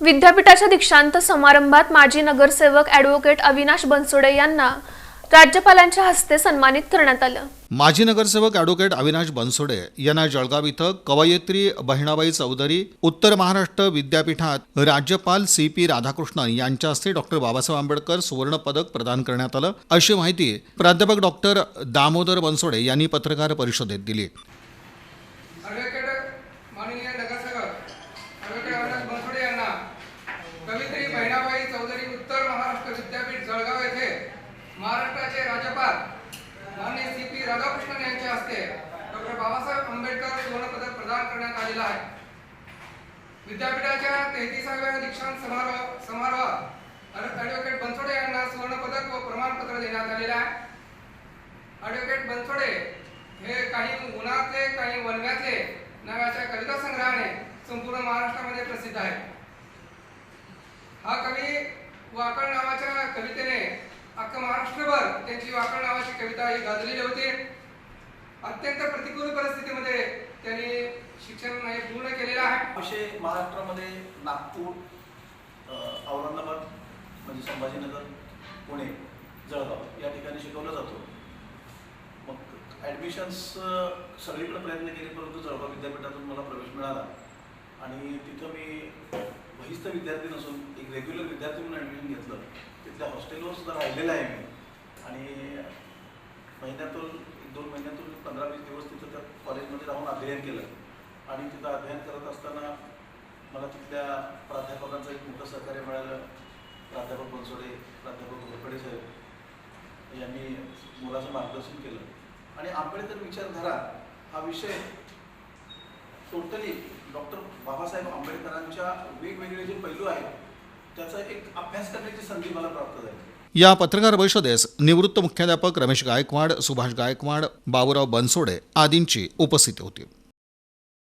विद्यापीठाच्या दीक्षांत समारंभात माजी नगरसेवक ॲडव्होकेट अविनाश बनसोडे यांना राज्यपालांच्या हस्ते सन्मानित करण्यात आलं। माजी नगरसेवक ॲडव्होकेट अविनाश बनसोडे यांना जळगाव इथं कवयित्री बहिणाबाई चौधरी उत्तर महाराष्ट्र विद्यापीठात राज्यपाल CP राधाकृष्णन यांच्या हस्ते डॉक्टर बाबासाहेब आंबेडकर सुवर्ण पदक प्रदान करण्यात आलं, अशी माहिती प्राध्यापक डॉक्टर दामोदर बनसोडे यांनी पत्रकार परिषदेत दिली। माननीय नगरसेवक ॲडव्होकेट अविनाश बनसोडे यांना कवयित्री बहिणाबाई चौधरी उत्तर महाराष्ट्र विद्यापीठ जळगाव येथे महाराष्ट्राचे राज्यपाल माननीय CP राधाकृष्णन यांच्या हस्ते डॉक्टर बाबासाहेब आंबेडकर सुवर्ण पदक प्रदान करण्यात आलेला आहे। विद्यापीठाच्या 33व्या दीक्षांत समारोहात ॲडव्होकेट बनसोडे यांना सुवर्ण पदक व प्रमाणपत्र देण्यात आलेले आहे। ॲडव्होकेट बनसोडे हे काही उन्हातले काही वनव्यातले नावाच्या कविता संग्रहाने संपूर्ण महाराष्ट्रामध्ये प्रसिद्ध आहे। हा कवी वाकळ नावाच्या कवितेने अख्खा महाराष्ट्रभर त्यांची वाकळ नावाची कविता ही गाजलेली होती। अत्यंत प्रतिकूल परिस्थितीमध्ये त्यांनी शिक्षण पूर्ण केलेलं आहे। विषय महाराष्ट्रामध्ये नागपूर, औरंगाबाद म्हणजे संभाजीनगर, पुणे, जळगाव या ठिकाणी शिकवला जातो। मग ॲडमिशन्स सगळीकडे प्रयत्न केले, परंतु जळगाव विद्यापीठातून मला प्रवेश मिळाला आणि तिथं मी बहिस्थ विद्यार्थी नसून एक रेग्युलर विद्यार्थी म्हणून ॲडमिशन घेतलं। तिथल्या हॉस्टेलवर सुद्धा राहिलेलं आहे मी आणि महिन्यातून 1-2 महिन्यातून 15-20 दिवस तिथं त्या कॉलेजमध्ये राहून अध्ययन केलं आणि तिथं अध्ययन करत असताना मला तिथल्या प्राध्यापकांचं एक मोठं सहकार्य मिळालं। प्राध्यापक बनसोडे, प्राध्यापक घोरपडे साहेब यांनी मुलाचं मार्गदर्शन केलं आणि आंबेडकर विचारधारा हा विषय टोटली डॉक्टर बाबासाहेब आंबेडकरांच्या वेगवेगळे जे पैलू आहेत त्याचा एक अभ्यास करण्याची संधी मला प्राप्त झाली। या पत्रकार परिषदेस निवृत्त मुख्याध्यापक रमेश गायकवाड, सुभाष गायकवाड, बाबूराव बनसोडे आदींची उपस्थिती होती।